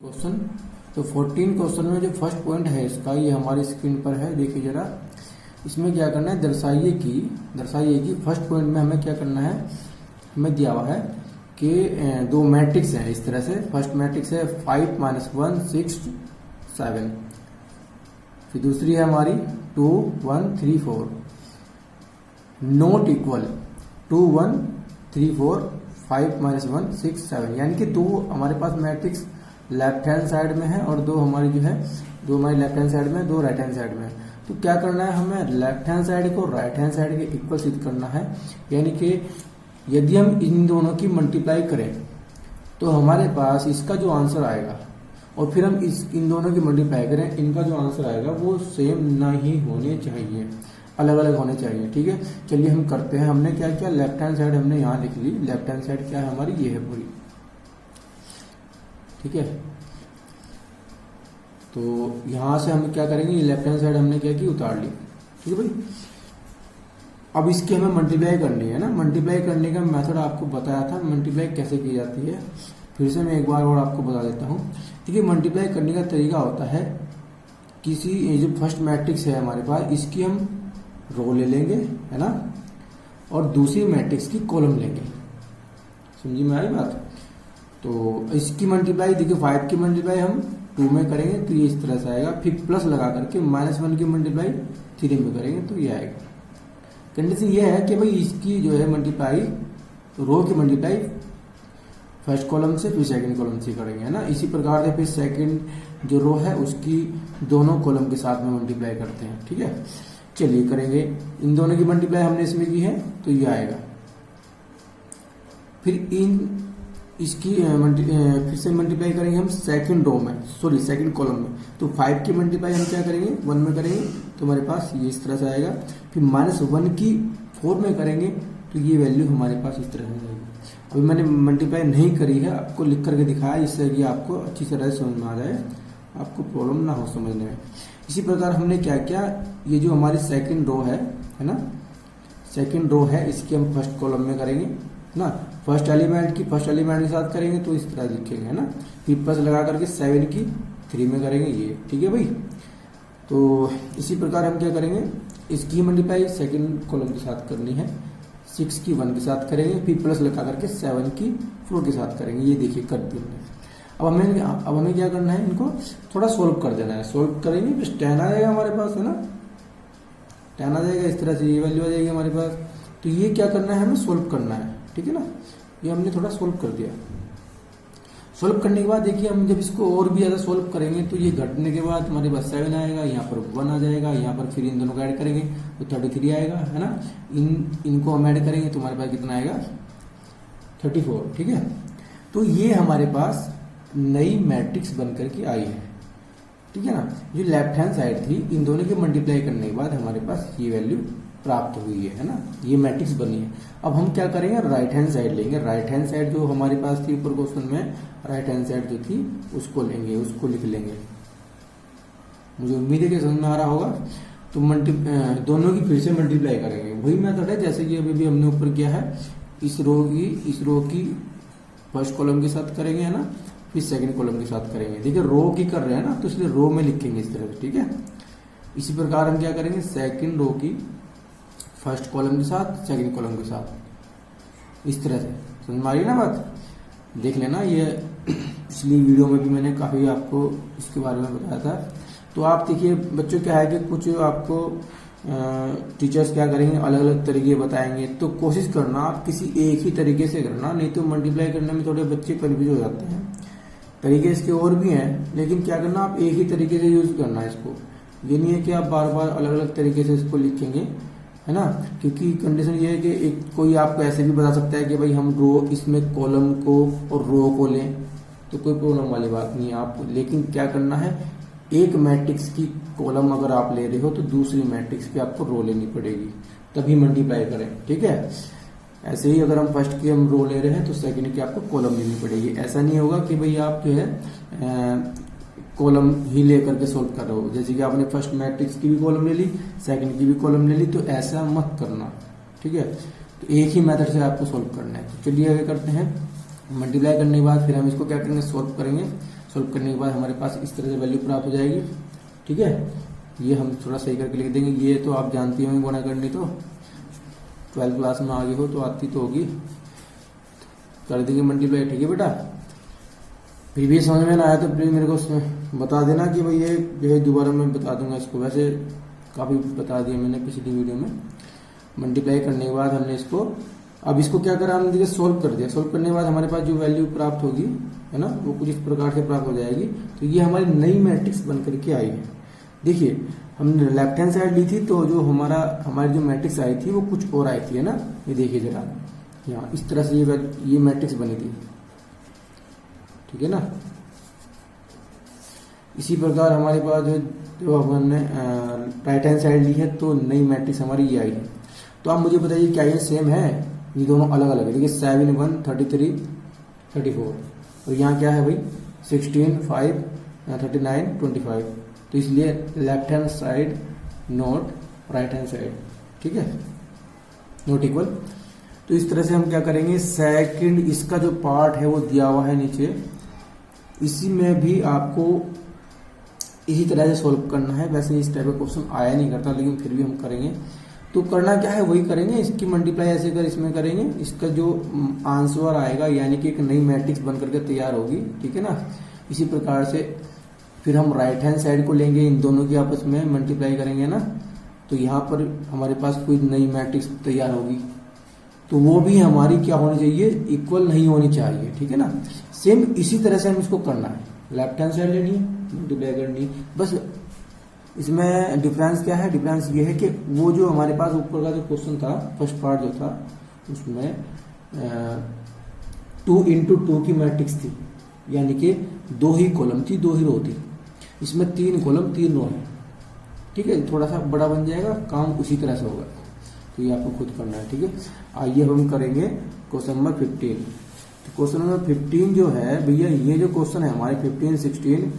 Question. तो 14 question में जो फर्स्ट पॉइंट है इसका, ये हमारी स्क्रीन पर है, देखिए जरा। इसमें क्या करना है, दर्शाइए कि फर्स्ट पॉइंट में हमें क्या करना है, हमें दिया हुआ है कि दो मैट्रिक्स हैं इस तरह से। फर्स्ट मैट्रिक्स है 5 - 1 6 7, फिर दूसरी है हमारी 2 1 3 4, नॉट इक्वल 2 1 3 4 5 - 1 6 7, यानी कि दो हमारे पास मैट्रिक्स लेफ्ट हैंड साइड में है और दो हमारी जो है, दो हमारी लेफ्ट हैंड साइड में, दो राइट हैंड साइड में। तो क्या करना है, हमें लेफ्ट हैंड साइड को राइट हैंड साइड के इक्वल सिद्ध करना है। यानी कि यदि हम इन दोनों की मल्टीप्लाई करें तो हमारे पास इसका जो आंसर आएगा, और फिर हम इन दोनों की मल्टीप्लाई करें, इनका जो आंसर आएगा वो सेम नहीं होने चाहिए, अलग अलग होने चाहिए। ठीक है, चलिए हम करते हैं। हमने क्या किया, लेफ्ट हैंड साइड हमने यहाँ लिख ली। लेफ्ट हैंड साइड क्या है हमारी, ये है पूरी। ठीक है, तो यहां से हम क्या करेंगे, लेफ्ट हैंड साइड हमने क्या की, उतार ली। ठीक है भाई, अब इसकी हमें मल्टीप्लाई करनी है ना। मल्टीप्लाई करने का मेथड आपको बताया था, मल्टीप्लाई कैसे की जाती है, फिर से मैं एक बार और आपको बता देता हूं। देखिए, मल्टीप्लाई करने का तरीका होता है, किसी जो फर्स्ट मैट्रिक्स है हमारे पास, इसकी हम रो ले लेंगे, है ना, और दूसरी मैट्रिक्स की कॉलम लेंगे। समझी में आई बात। तो इसकी मल्टीप्लाई देखिए, 5 की मल्टीप्लाई हम 2 में करेंगे तो ये इस तरह से आएगा। फिर प्लस लगा करके -1 की मल्टीप्लाई 3 में करेंगे तो ये आएगा। कंडीशन ये है कि भाई इसकी जो है मल्टीप्लाई, रो की मल्टीप्लाई फर्स्ट कॉलम से फिर सेकंड कॉलम से करेंगे, है ना। इसी प्रकार से फिर सेकंड जो रो है उसकी दोनों कॉलम के साथ में मल्टीप्लाई करते हैं। ठीक है, चलिए करेंगे। इन दोनों की मल्टीप्लाई हमने इसमें की है तो ये आएगा। फिर इसकी फिर से मल्टीप्लाई करेंगे हम सेकंड रो में, सॉरी सेकंड कॉलम में। तो 5 की मल्टीप्लाई हम क्या करेंगे, 1 में करेंगे तो हमारे पास ये इस तरह से आएगा। फिर -1 की 4 में करेंगे तो ये वैल्यू हमारे पास इस तरह से आएगी। अभी मैंने मल्टीप्लाई नहीं करी है, आपको लिख करके दिखाया, जिससे कि आपको अच्छी तरह से समझ में आ जाए, आपको प्रॉब्लम ना हो समझने में। इसी प्रकार हमने क्या किया, ये जो हमारी सेकंड रो है ना, सेकंड रो है, इसकी हम फर्स्ट कॉलम में करेंगे ना। फर्स्ट एलिमेंट की फर्स्ट एलिमेंट के साथ करेंगे तो इस तरह लिखेंगे, है ना। फिर प्लस लगा करके 7 की 3 में करेंगे ये। ठीक है भाई, तो इसी प्रकार हम क्या करेंगे, इसकी मल्टीप्लाई सेकंड कॉलम के साथ करनी है, 6 की 1 के साथ करेंगे, फिर प्लस लगा करके 7 की 4 के साथ करेंगे। ये देखिए कर दी हमने। अब हमें क्या करना है, इनको थोड़ा सोल्व कर देना है। सोल्व करेंगे बस 10 आ जाएगा हमारे पास, है ना, 10 आ जाएगा इस तरह से, ये वैल्यू आ जाएगी हमारे पास। तो ये क्या करना है, हमें सोल्व करना है। ठीक है ना, ये हमने थोड़ा सोल्व कर दिया। सोल्व करने के बाद देखिए, हम जब इसको और भी ज्यादा सोल्व करेंगे तो ये घटने के बाद हमारे पास 7 आएगा, यहाँ पर 1 आ जाएगा, यहाँ पर फिर इन दोनों को ऐड करेंगे तो 33 आएगा, है ना। इनको हम ऐड करेंगे तो हमारे पास कितना आएगा, 34। ठीक है, तो ये हमारे पास नई मैट्रिक्स बनकर के आई है। ठीक है ना, जो लेफ्ट हैंड साइड थी, इन दोनों की मल्टीप्लाई करने के बाद हमारे पास ये वैल्यू प्राप्त हुई है ना, ये मैट्रिक्स बनी है। अब हम क्या करेंगे, राइट हैंड साइड लेंगे। राइट हैंड साइड जो हमारे पास थी ऊपर क्वेश्चन में, राइट हैंड साइड जो थी उसको लेंगे, उसको लिख लेंगे। मुझे उम्मीद है कि समझ में आ रहा होगा। तो दोनों की फिर से मल्टीप्लाई करेंगे, वही मेथड है जैसे कि अभी भी हमने ऊपर किया है। इस रो की फर्स्ट कॉलम के साथ करेंगे, है ना, फिर सेकंड कॉलम के साथ करेंगे। देखिए, रो की कर रहे हैं ना, तो इसलिए रो में लिखेंगे इस तरह से। ठीक है, इसी प्रकार हम क्या करेंगे, सेकंड रो की फर्स्ट कॉलम के साथ, सेकंड कॉलम के साथ, इस तरह से। समझ में आ रही है ना बात, देख लेना। ये पिछली वीडियो में भी मैंने काफी आपको इसके बारे में बताया था। तो आप देखिए बच्चों, क्या है कि कुछ आपको टीचर्स क्या करेंगे, अलग अलग तरीके बताएंगे, तो कोशिश करना आप किसी एक ही तरीके से करना, नहीं तो मल्टीप्लाई करने में थोड़े बच्चे कन्फ्यूज हो जाते हैं। तरीके इसके और भी हैं, लेकिन क्या करना, आप एक ही तरीके से यूज करना है इसको। ये नहीं है कि आप बार बार अलग अलग तरीके से इसको लिखेंगे, है ना, क्योंकि कंडीशन ये है कि एक कोई आपको ऐसे भी बता सकता है कि भाई हम रो, इसमें कॉलम को और रो को लें, तो कोई प्रॉब्लम वाली बात नहीं है आप। लेकिन क्या करना है, एक मैट्रिक्स की कॉलम अगर आप ले रहे हो तो दूसरी मैट्रिक्स की आपको रो लेनी पड़ेगी, तभी मल्टीप्लाई करें। ठीक है, ऐसे ही अगर हम फर्स्ट की हम रो ले रहे हैं तो सेकंड की आपको कॉलम लेनी पड़ेगी। ऐसा नहीं होगा कि भाई आप जो है कॉलम ही लेकर के सोल्व कर रहे हो, जैसे कि आपने फर्स्ट मैट्रिक्स की भी कॉलम ले ली, सेकंड की भी कॉलम ले ली, तो ऐसा मत करना। ठीक है, तो एक ही मेथड से आपको सोल्व करना है। तो चलिए आगे करते हैं। मल्टीप्लाई करने के बाद फिर हम इसको क्या करेंगे, सोल्व करेंगे। सॉल्व करने के बाद हमारे पास इस तरह से वैल्यू प्राप्त हो जाएगी। ठीक है, ये हम थोड़ा सही करके लिख देंगे। ये तो आप जानती होंगे गुणा करनी, तो 12th क्लास में आगे हो तो आती तो होगी, कर देंगे मल्टीप्लाई। ठीक है बेटा, फिर भी समझ में ना आया तो प्लीज मेरे को बता देना कि भाई ये जो है दोबारा मैं बता दूंगा इसको। वैसे काफ़ी बता दिया मैंने पिछली वीडियो में। मल्टीप्लाई करने के बाद हमने इसको, अब इसको क्या करा हमने, देखिए सोल्व कर दिया। सोल्व करने के बाद हमारे पास जो वैल्यू प्राप्त होगी है ना, वो कुछ इस प्रकार से प्राप्त हो जाएगी। तो ये हमारी नई मैट्रिक्स बन करके आई है। देखिए हमने लेफ्ट हैंड साइड ली थी, तो जो हमारी जो मैट्रिक्स आई थी वो कुछ और आई थी, है ना। ये देखिए जरा, यहाँ इस तरह से ये मैट्रिक्स बनी थी। ठीक है ना, इसी प्रकार हमारे पास जो हमने राइट हैंड साइड ली है, तो नई मैट्रिक्स हमारी ये आई है। तो आप मुझे बताइए क्या ये सेम है? ये दोनों अलग अलग है। देखिए 7 1 33 34, और यहाँ क्या है भाई 16 5 39 25। तो इसलिए left hand side not right hand side, ठीक है, नॉट इक्वल। तो इस तरह से हम क्या करेंगे, सेकंड इसका जो पार्ट है वो दिया हुआ है नीचे, इसी में भी आपको इसी तरह से सॉल्व करना है। वैसे इस टाइप का क्वेश्चन आया नहीं करता, लेकिन फिर भी हम करेंगे। तो करना क्या है वही करेंगे, इसकी मल्टीप्लाई ऐसे कर इसमें करेंगे, इसका जो आंसर आएगा यानी कि एक नई मैट्रिक्स बन करके तैयार होगी। ठीक है ना, इसी प्रकार से फिर हम राइट हैंड साइड को लेंगे, इन दोनों की आपस में मल्टीप्लाई करेंगे ना, तो यहाँ पर हमारे पास कोई नई मैट्रिक्स तैयार होगी। तो वो भी हमारी क्या होनी चाहिए, इक्वल नहीं होनी चाहिए। ठीक है ना, सेम इसी तरह से हम इसको करना है। लेफ्ट हैंड साइड लेनी है, मल्टीप्लाई करनी है। बस इसमें डिफरेंस क्या है, डिफरेंस ये है कि वो जो हमारे पास ऊपर का जो क्वेश्चन था, फर्स्ट पार्ट जो था, उसमें 2 into 2 की मैट्रिक्स थी, यानी कि 2 ही कॉलम थी 2 ही रो थी। इसमें 3 कॉलम 3 रो है। ठीक है, थोड़ा सा बड़ा बन जाएगा, काम उसी तरह से होगा। तो ये आपको खुद करना है। ठीक है, आइए हम करेंगे क्वेश्चन नंबर 15। तो क्वेश्चन नंबर 15 जो है भैया, ये जो क्वेश्चन है हमारे 15 16,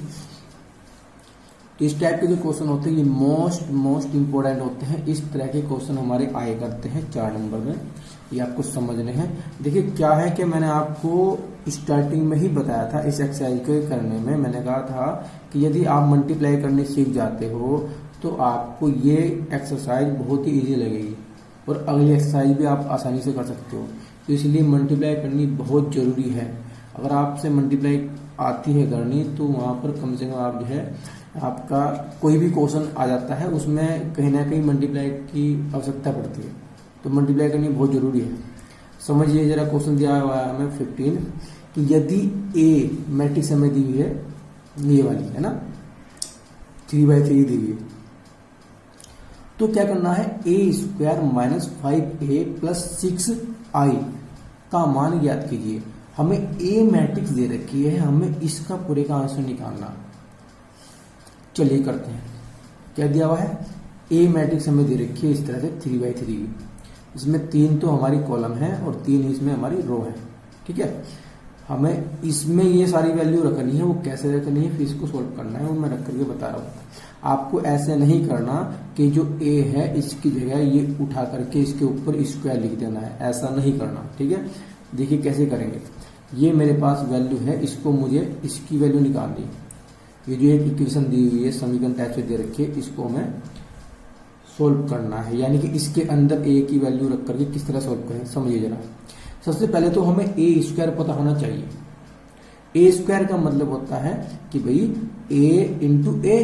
इस टाइप के जो क्वेश्चन होते हैं ये मोस्ट इंपोर्टेंट होते हैं। इस तरह के क्वेश्चन हमारे आए करते हैं 4 नंबर में, ये आपको समझने हैं। देखिए क्या है कि मैंने आपको स्टार्टिंग में ही बताया था, इस एक्सरसाइज को करने में मैंने कहा था कि यदि आप मल्टीप्लाई करने सीख जाते हो तो आपको ये एक्सरसाइज बहुत ही ईजी लगेगी और अगली एक्सरसाइज भी आप आसानी से कर सकते हो। तो इसलिए मल्टीप्लाई करनी बहुत जरूरी है। अगर आपसे मल्टीप्लाई आती है करनी, तो वहां पर कम से कम आप जो है, आपका कोई भी क्वेश्चन आ जाता है उसमें कहीं ना कहीं मल्टीप्लाई की आवश्यकता पड़ती है। तो मल्टीप्लाई करनी बहुत जरूरी है। समझिए जरा, क्वेश्चन दिया हुआ है हमें 15 कि यदि ए मैट्रिक्स हमें दी हुई है, ये वाली है ना, 3/3 दी हुई है, तो क्या करना है, a² - 5a + 6i का मान ज्ञात कीजिए। हमें ए मैट्रिक्स दे रखी है, हमें इसका पूरे का आंसर निकालना। चलिए करते हैं। क्या दिया हुआ है, ए मैट्रिक्स हमें दे रखी है इस तरह से 3/3। इसमें 3 तो हमारी कॉलम है और 3 इसमें हमारी रो है। ठीक है, हमें इसमें ये सारी वैल्यू रखनी है। वो कैसे रखनी है, फिर इसको सोल्व करना है, वो मैं रख करके बता रहा हूँ। आपको ऐसे नहीं करना कि जो ए है इसकी जगह ये उठा करके इसके ऊपर स्क्वायर लिख देना है, ऐसा नहीं करना। ठीक है, देखिए कैसे करेंगे। ये मेरे पास वैल्यू है, इसको मुझे इसकी वैल्यू निकालनी है। ये जो एक इक्वेशन दी हुई है, समीकरण टाइप से दे रखी है, इसको हमें सोल्व करना है। यानी कि इसके अंदर ए की वैल्यू रख करके किस तरह सोल्व करें, समझिए जरा। सबसे पहले तो हमें a² पता होना चाहिए। a² का मतलब होता है कि भाई a × a,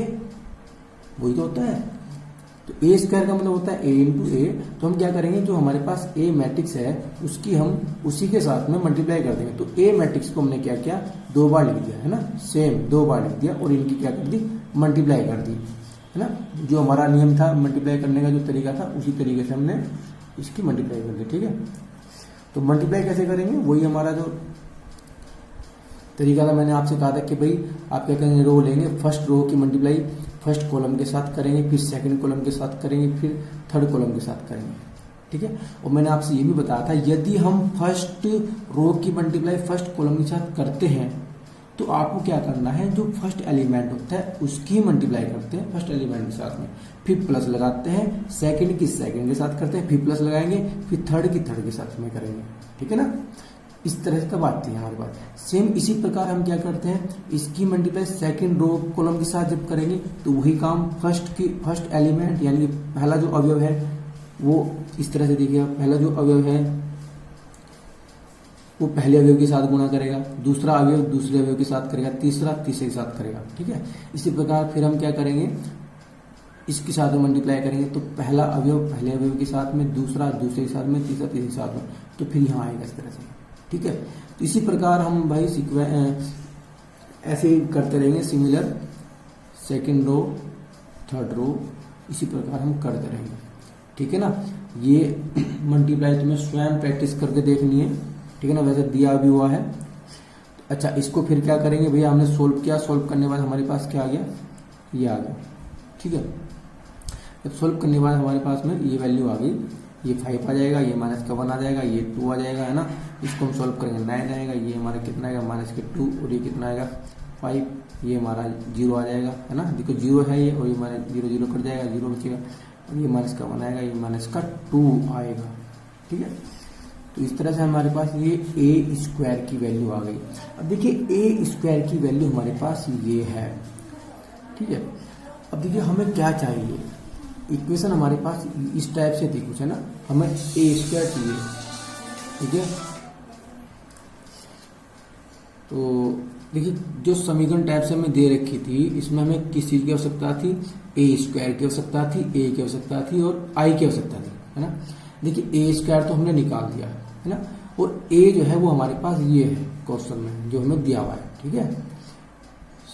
वही तो होता है। तो a² का मतलब होता है a × a। तो हम क्या करेंगे, जो हमारे पास a मैट्रिक्स है उसकी हम उसी के साथ में मल्टीप्लाई कर देंगे। तो a मैट्रिक्स को हमने क्या किया, 2 बार लिख दिया, है ना, सेम 2 बार लिख दिया और इनकी क्या कर दी, मल्टीप्लाई कर दी, है ना। जो हमारा नियम था मल्टीप्लाई करने का, जो तरीका था, उसी तरीके से हमने इसकी मल्टीप्लाई कर दी। ठीक है, तो मल्टीप्लाई कैसे करेंगे, वही हमारा जो तरीका था, मैंने आपसे कहा था कि भाई आप क्या करेंगे, रो लेंगे, फर्स्ट रो की मल्टीप्लाई फर्स्ट कॉलम के साथ करेंगे, फिर सेकंड कॉलम के साथ करेंगे, फिर थर्ड कॉलम के साथ करेंगे। ठीक है, और मैंने आपसे ये भी बताया था, यदि हम फर्स्ट रो की मल्टीप्लाई फर्स्ट कॉलम के साथ करते हैं तो आपको क्या करना है, जो फर्स्ट एलिमेंट होता है उसकी मल्टीप्लाई करते हैं फर्स्ट एलिमेंट के साथ में, फिर प्लस लगाते हैं, सेकंड की सेकंड के साथ करते हैं, फिर प्लस लगाएंगे, फिर थर्ड की थर्ड के साथ में करेंगे। ठीक है ना, इस तरह से तब आती है हमारे पास। सेम इसी प्रकार हम क्या करते हैं, इसकी मल्टीप्लाई सेकंड रो कॉलम के साथ जब करेंगे तो वही काम फर्स्ट एलिमेंट यानी कि पहला जो अवयव है वो इस तरह से देखिएगा, पहला जो अवयव है वो पहले अवयव के साथ गुणा करेगा, दूसरा अवयव दूसरे अवयव के साथ करेगा, तीसरा तीसरे के साथ करेगा। ठीक है, इसी प्रकार फिर हम क्या करेंगे, इसके साथ में मल्टीप्लाई करेंगे तो पहला अवयव पहले अवयव के साथ में, दूसरा दूसरे के साथ में, तीसरा तीसरे के साथ में, तो फिर यहाँ आएगा इस तरह से। ठीक है, तो इसी प्रकार हम भाई ऐसे ही करते रहेंगे, similar second row third row इसी प्रकार हम करते रहेंगे। ठीक है ना, ये मल्टीप्लाई तुम्हें स्वयं प्रैक्टिस करके देखनी है। ठीक है ना, वैसे दिया भी हुआ है। अच्छा, इसको फिर क्या करेंगे भैया, हमने सोल्व किया, सोल्व करने के बाद हमारे पास क्या आ गया, ये आ गया। ठीक है, जब सोल्व करने के बाद हमारे पास में ये वैल्यू आ गई, ये 5 आ जाएगा, ये माइनस का 1 आ जाएगा, ये 2 आ जाएगा, है ना। इसको हम सोल्व करेंगे 9 आएगा, ये हमारा कितना आएगा माइनस के 2 और ये कितना आएगा 5, ये हमारा 0 आ जाएगा, है ना। देखो 0 है ये और ये हमारा 0 0 कट जाएगा, 0 बचेगा और ये माइनस का 1 आएगा, ये माइनस का 2 आएगा। ठीक है, तो इस तरह से हमारे पास ये ए स्क्वायर की वैल्यू आ गई। अब देखिए ए स्क्वायर की वैल्यू हमारे पास ये है। ठीक है, अब देखिए हमें क्या चाहिए, इक्वेशन हमारे पास इस टाइप से थी कुछ, है ना, हमें ए स्क्वायर चाहिए। ठीक है, तो देखिए जो समीकरण टाइप से हमें दे रखी थी, इसमें हमें किस चीज की आवश्यकता थी, ए स्क्वायर की आवश्यकता थी, ए की आवश्यकता थी और आई की आवश्यकता थी, है ना। देखिए ए स्क्वायर तो हमने निकाल दिया है ना, और ए जो है वो हमारे पास ये है क्वेश्चन में जो हमें दिया हुआ है। ठीक है,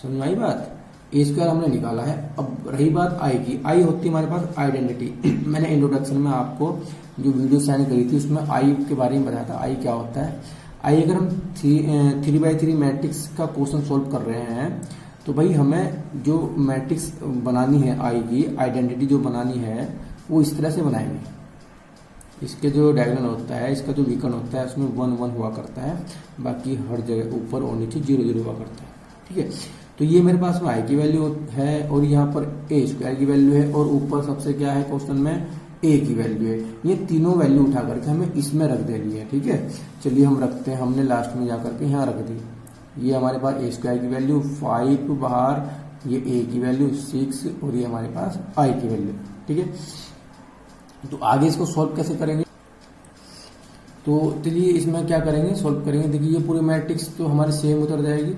समझ में आई बात, ए स्क्वायर हमने निकाला है। अब रही बात आई की, आई होती है हमारे पास आइडेंटिटी। मैंने इंट्रोडक्शन में आपको जो वीडियो सेंड करी थी उसमें आई के बारे में बताया था, आई क्या होता है। आई अगर हम 3x3 मैट्रिक्स का क्वेश्चन सोल्व कर रहे हैं तो भाई हमें जो मैट्रिक्स बनानी है आई की, आइडेंटिटी जो बनानी है वो इस तरह से बनाएंगे। इसके जो डायगोनल होता है, इसका जो विकर्ण होता है उसमें 1 1 हुआ करता है, बाकी हर जगह ऊपर और नीचे 0 0 हुआ करता है। ठीक है, तो ये मेरे पास में आई की वैल्यू है और यहाँ पर ए स्क्वायर की वैल्यू है और ऊपर सबसे क्या है क्वेश्चन में ए की वैल्यू है। ये तीनों वैल्यू उठा करके हमें इसमें रख देनी है। ठीक है, चलिए हम रखते हैं, हमने लास्ट में जाकर के यहाँ रख दी। ये हमारे पास ए स्क्वायर की वैल्यू 5 बाहर, ये ए की वैल्यू 6 और ये हमारे पास आई की वैल्यू। ठीक है, तो आगे इसको सॉल्व कैसे करेंगे, तो चलिए इसमें क्या करेंगे, सॉल्व करेंगे। देखिए ये पूरे मैट्रिक्स तो हमारे सेम उतर जाएगी।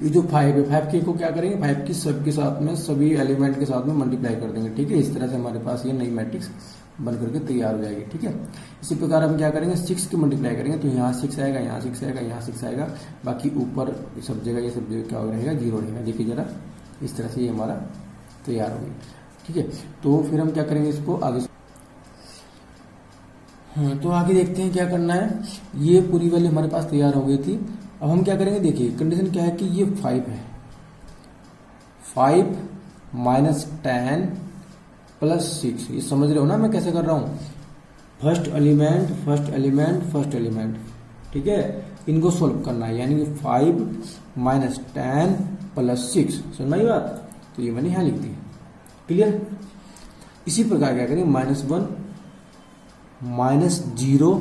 ये जो 5 है, 5 के को क्या करेंगे, 5 की सब के साथ में सभी एलिमेंट के साथ में मल्टीप्लाई कर देंगे। ठीक है, इस तरह से हमारे पास ये नई मैट्रिक्स बन करके तैयार हो जाएगी। ठीक है, इसी प्रकार हम क्या करेंगे, 6 की मल्टीप्लाई करेंगे तो यहाँ 6 आएगा, यहाँ 6 आएगा, यहाँ 6 आएगा, बाकी ऊपर सब जगह ये सब जगह क्या रहेगा 0 रहेगा। देखिए जरा इस तरह से ये हमारा तैयार हो गई। ठीक है, तो फिर हम क्या करेंगे, इसको आगे तो आगे देखते हैं क्या करना है। ये पूरी वैल्यू हमारे पास तैयार हो गई थी। अब हम क्या करेंगे, देखिए कंडीशन क्या है कि ये 5 है, 5 माइनस 10 प्लस 6, ये समझ रहे हो ना मैं कैसे कर रहा हूँ, first element first element first element. ठीक है, इनको सोल्व करना है, यानी कि 5 माइनस 10 प्लस 6, समझ में आई बात, तो ये मैंने यहाँ लिख दी। क्लियर, इसी प्रकार क्या करेंगे, -1 -0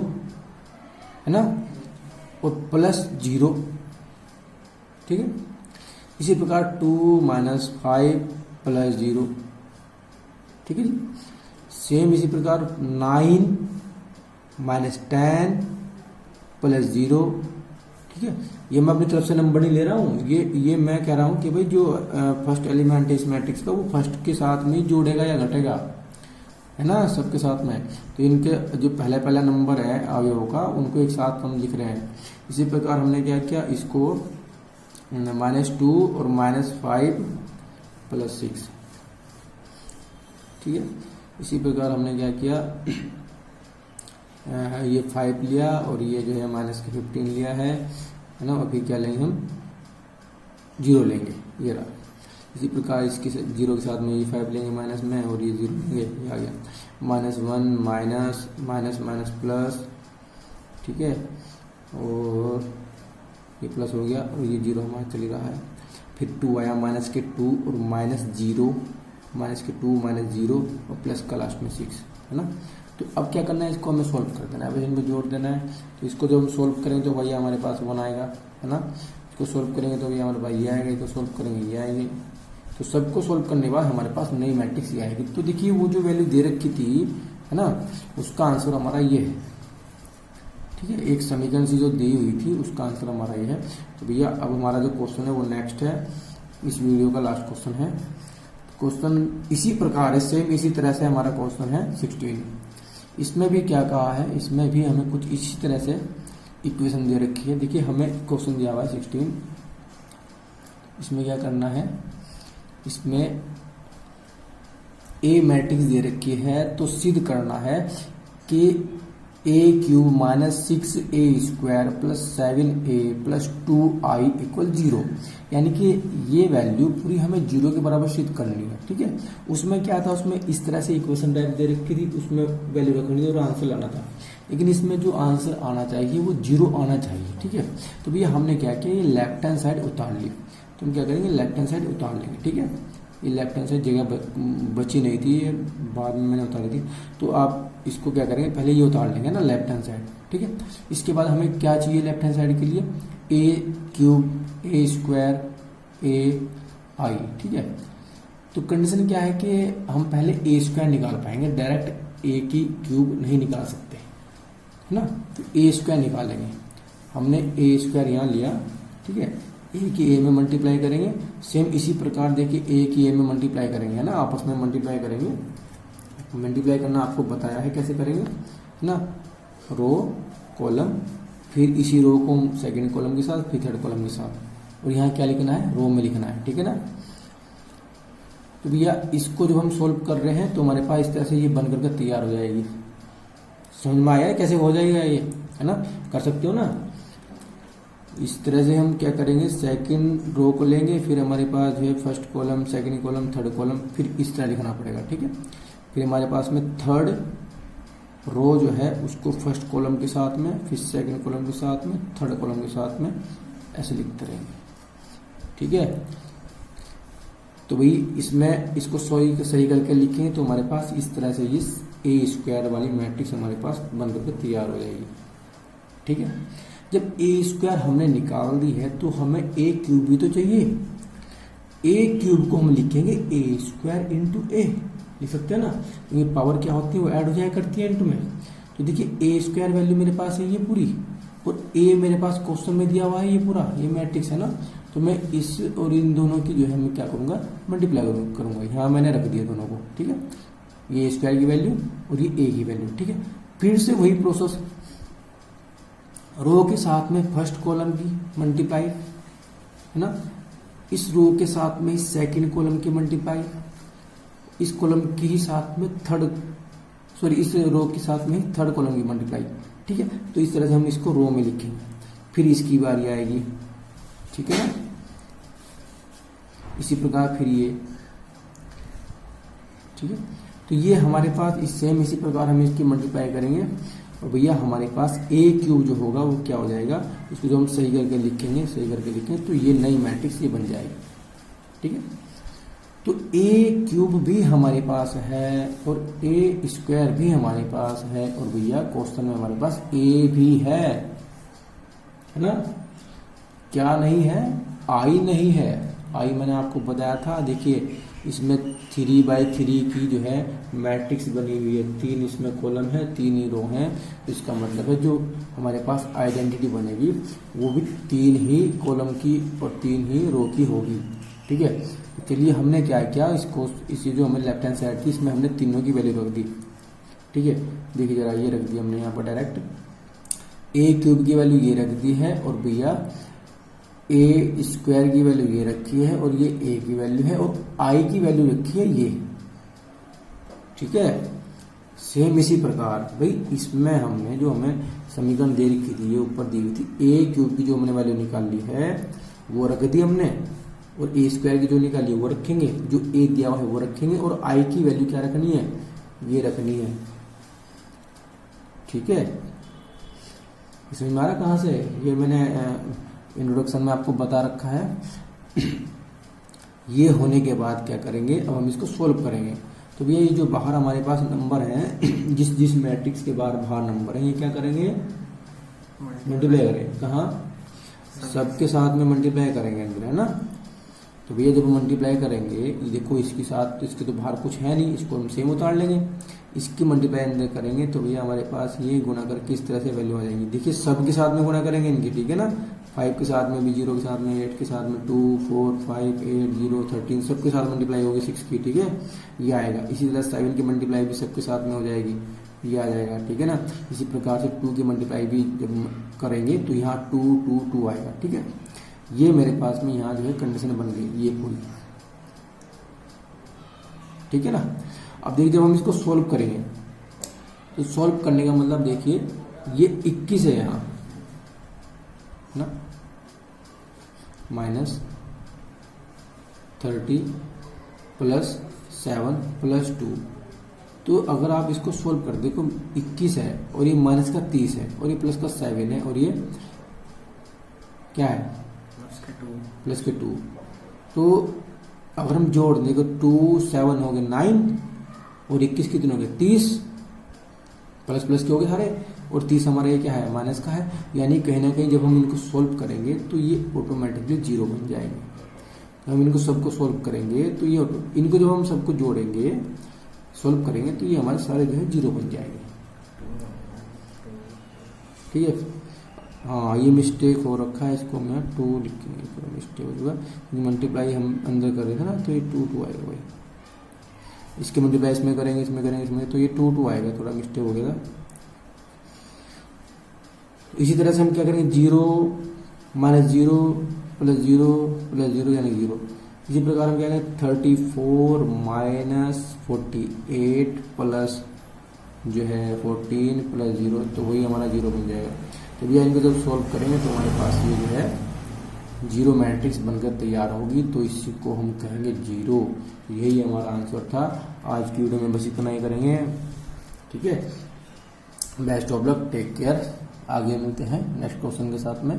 है ना और +0। ठीक है, इसी प्रकार 2 -5 +0। ठीक है जी, सेम इसी प्रकार 9 -10 +0। ठीक है, ये मैं अपनी तरफ से नंबर नहीं ले रहा हूँ, ये मैं कह रहा हूँ कि भाई जो फर्स्ट एलिमेंट है इस मैट्रिक्स का वो फर्स्ट के साथ में जोड़ेगा या घटेगा, है ना, सबके साथ में। तो इनके जो पहला नंबर है अवयवों का उनको एक साथ हम लिख रहे हैं। इसी प्रकार हमने क्या किया, इसको -2 और -5 +6। ठीक है, इसी प्रकार हमने क्या किया, ये 5 लिया और ये जो है -15 लिया है ना, और फिर क्या लेंगे हम 0 लेंगे, ये रहा। इसी प्रकार इसके 0 के साथ में ये 5 लेंगे माइनस में और ये 0 लेंगे, ये आ गया -1 माइनस माइनस प्लस। ठीक है, और ये प्लस हो गया और ये 0 हमारा चल रहा है। फिर 2 आया, -2 और -0, -2 -0 और प्लस का लास्ट में 6, है ना। तो अब क्या करना है, इसको हमें सोल्व कर देना है, अब इनमें जोड़ देना है। तो इसको जब हम सोल्व करेंगे तो भैया हमारे पास 1 आएगा, है ना। इसको सोल्व करेंगे तो भैया हमारे पास ये आएगा, इसको सोल्व करेंगे ये आएगी। तो सबको सोल्व करने के बाद हमारे पास नई मैट्रिक्स ये आएगी। तो देखिए वो जो वैल्यू दे रखी थी, है ना, उसका आंसर हमारा ये है, ठीक है। एक समीकरण से जो दी हुई थी उसका आंसर हमारा ये है। तो भैया अब हमारा जो क्वेश्चन है वो नेक्स्ट है, इस वीडियो का लास्ट क्वेश्चन है। क्वेश्चन इसी प्रकार है, सेम इसी तरह से हमारा क्वेश्चन है 16। इसमें भी क्या कहा है, इसमें भी हमें कुछ इसी तरह से इक्वेशन दे रखी है। देखिए हमें क्वेश्चन दिया हुआ है 16, इसमें क्या करना है, इसमें ए मैट्रिक्स दे रखी है, तो सिद्ध करना है कि a³ minus 6a² plus 7a plus 2i equal 0, यानी कि ये वैल्यू पूरी हमें 0 के बराबर सिद्ध करनी है, ठीक है। उसमें क्या था, उसमें इस तरह से इक्वेशन टाइप दे रखी थी, उसमें वैल्यू रखनी थी और आंसर लाना था। लेकिन इसमें जो आंसर आना चाहिए वो 0 आना चाहिए, ठीक है। तो भैया हमने क्या किया, ये लेफ्ट हैंड साइड उतार ली। तो हम क्या करेंगे, लेफ्ट हैंड साइड उतार लेंगे, ठीक है। ये लेफ्ट हैंड साइड जगह बची नहीं थी, ये बाद में मैंने उतारी थी। तो आप इसको क्या करेंगे, पहले ये उतार लेंगे ना लेफ्ट हैंड साइड, ठीक है। इसके बाद हमें क्या चाहिए लेफ्ट हैंड साइड के लिए, a³ a², ai, ठीक है। तो कंडीशन क्या है कि हम पहले a² निकाल पाएंगे, डायरेक्ट a की क्यूब नहीं निकाल सकते, है ना। तो a² निकालेंगे, हमने a² यहाँ लिया, ठीक है। a की a में मल्टीप्लाई करेंगे, सेम इसी प्रकार देखिए a की a में मल्टीप्लाई करेंगे, है ना, आपस में मल्टीप्लाई करेंगे। मल्टीप्लाई करना आपको बताया है कैसे करेंगे, है ना, रो कॉलम, फिर इसी रो को सेकंड कॉलम के साथ, फिर थर्ड कॉलम के साथ, और यहाँ क्या लिखना है, रो में लिखना है, ठीक है ना। तो भैया इसको जब हम सोल्व कर रहे हैं तो हमारे पास इस तरह से ये बन करके तैयार हो जाएगी। समझ में आया कैसे हो जाएगा ये, है ना, कर सकते हो ना। इस तरह से हम क्या करेंगे, सेकंड रो को लेंगे, फिर हमारे पास जो है first column, second column, third column, फिर इस तरह लिखना पड़ेगा, ठीक है। फिर हमारे पास में थर्ड रो जो है उसको फर्स्ट कॉलम के साथ में, फिर सेकंड कॉलम के साथ में, थर्ड कॉलम के साथ में, ऐसे लिखते रहेंगे, ठीक है। तो भाई इसमें इसको सही करके लिखेंगे तो हमारे पास इस तरह से इस a² वाली मैट्रिक्स हमारे पास बन करके तैयार हो जाएगी, ठीक है। जब a² हमने निकाल दी है तो हमें a³ भी तो चाहिए। a³ को हम लिखेंगे a² इंटू a, लिख सकते हैं ना, ये पावर क्या होती है वो ऐड हो जाया करती है इंटू में। तो देखिए a² वैल्यू मेरे पास है ये पूरी, और a मेरे पास क्वेश्चन में दिया हुआ है ये पूरा, ये मैट्रिक्स है ना। तो मैं इस और इन दोनों की जो है मैं क्या करूंगा, मल्टीप्लाई करूंगा। यहाँ मैंने रख दिया दोनों को, ठीक है, ये a² की वैल्यू और ये a की वैल्यू, ठीक है। फिर से वही प्रोसेस, रो के साथ में फर्स्ट कॉलम की मल्टीप्लाई, है ना, इस रो के साथ में सेकंड कॉलम की मल्टीप्लाई, इस कॉलम के ही साथ में इस रो के साथ में थर्ड कॉलम की मल्टीप्लाई, ठीक है। तो इस तरह से हम इसको रो में लिखेंगे, फिर इसकी बारी आएगी, ठीक है ना। इसी प्रकार फिर ये, ठीक है। तो ये हमारे पास इसी प्रकार हम इसकी मल्टीप्लाई करेंगे, और भैया हमारे पास a³ जो होगा वो क्या हो जाएगा, इसको जो हम सही करके लिखेंगे तो ये नई मैट्रिक्स ये बन जाएगी, ठीक है। तो a³ भी हमारे पास है और a² भी हमारे पास है, और भैया क्वेश्चन में हमारे पास a भी है ना। क्या नहीं है, i नहीं है। i मैंने आपको बताया था, देखिए इसमें 3/3 की जो है मैट्रिक्स बनी हुई है, 3 इसमें कॉलम है, 3 ही रो हैं। इसका मतलब है जो हमारे पास आइडेंटिटी बनेगी वो भी 3 ही कॉलम की और 3 ही रो की होगी, ठीक है। तो चलिए हमने क्या किया, इसको इसी जो हमें लेफ्ट हैंड साइड थी इसमें हमने तीनों की वैल्यू रख दी, ठीक है। देखिए जरा ये रख दी हमने यहाँ पर डायरेक्ट, a³ की वैल्यू ये रख दी है, और भैया a² की वैल्यू ये रखी है, और ये a की वैल्यू है, और i की वैल्यू रखी है ये, ठीक है। सेम इसी प्रकार भाई इसमें हमने जो हमें समीकरण दे रखी थी, ये ऊपर दी हुई थी, a³ की जो हमने वैल्यू निकाल ली है वो रख दी हमने, और a² की जो निकाली है वो रखेंगे, जो a दिया हुआ है वो रखेंगे, और i की वैल्यू क्या रखनी है, ये रखनी है, ठीक है। समझ में आ रहा कहाँ से, ये मैंने इंट्रोडक्शन में आपको बता रखा है। ये होने के बाद क्या करेंगे, अब हम इसको सोल्व करेंगे। तो भैया ये जो बाहर हमारे पास नंबर है, जिस जिस मैट्रिक्स के बाहर नंबर है, ये क्या करेंगे, मल्टीप्लाई करेंगे। कहाँ, सबके साथ में मल्टीप्लाई करेंगे अंदर, है ना। तो भैया जब मल्टीप्लाई करेंगे, ये देखो इसके साथ, तो इसके तो बाहर कुछ है नहीं, इसको हम सेम उतार लेंगे, इसकी मल्टीप्लाई अंदर करेंगे, तो भैया हमारे पास ये गुना करके इस तरह से वैल्यू आ जाएंगी। देखिए सबके साथ में गुना करेंगे इनकी, ठीक है ना, 5 के साथ में भी, 0 के साथ में, 8 के साथ में, 2 4 5 8 0 13 सबके साथ मल्टीप्लाई होगी 6 की, ठीक है, ये आएगा। इसी तरह 7 की मल्टीप्लाई भी सबके साथ में हो जाएगी, ये आ जाएगा, ठीक है ना। इसी प्रकार से 2 की मल्टीप्लाई भी जब करेंगे तो यहाँ 2 2 2 आएगा, ठीक है। ये मेरे पास में यहाँ जो है कंडीशन बन गई, ये पूरी, ठीक है ना। अब देखिए जब हम इसको सोल्व करेंगे, तो सोल्व करने का मतलब देखिए ये 21 है यहाँ ना, -30 + 7 + 2। तो अगर आप इसको सोल्व कर देखो, 21 है और ये माइनस का 30 है और ये प्लस का 7 है और ये क्या है, प्लस के 2। तो अगर हम जोड़ दें तो 2 7 हो गए 9 और 21 कितने हो गए 30, प्लस प्लस के हो गए सारे, और 30 हमारा ये क्या है, माइनस का है। यानी कहीं ना कहीं जब हम इनको सोल्व करेंगे तो ये ऑटोमेटिकली 0 बन जाएंगे। हम इनको सबको सोल्व करेंगे तो ये इनको जब हम सबको जोड़ेंगे, सोल्व करेंगे, तो ये हमारे सारे जो है 0 बन जाएंगे, ठीक है। हाँ ये मिस्टेक हो रखा है, इसको मैं 2 लिखेंगे, थोड़ा मिस्टेक हो चुका। मल्टीप्लाई हम अंदर कर रहे थे ना, तो ये 2 2 आएगा भाई, इसके मल्टीप्लाई इसमें करेंगे, इसमें करेंगे, इसमें, तो ये 2 2 आएगा, थोड़ा मिस्टेक हो गया। इसी तरह से हम क्या करेंगे, 0 -0 + 0 + 0 यानी 0। इसी प्रकार हम क्या करेंगे, 34 - 48 प्लस जो है 14 + 0, तो वही हमारा 0 बन जाएगा। तो भैया इनको जब सॉल्व करेंगे तो हमारे पास ये जो है 0 मैट्रिक्स बनकर तैयार होगी, तो इसी को हम कहेंगे 0। यही हमारा आंसर था। आज की वीडियो में बस इतना ही करेंगे, ठीक है। Best of luck, take care, आगे मिलते हैं नेक्स्ट क्वेश्चन के साथ में।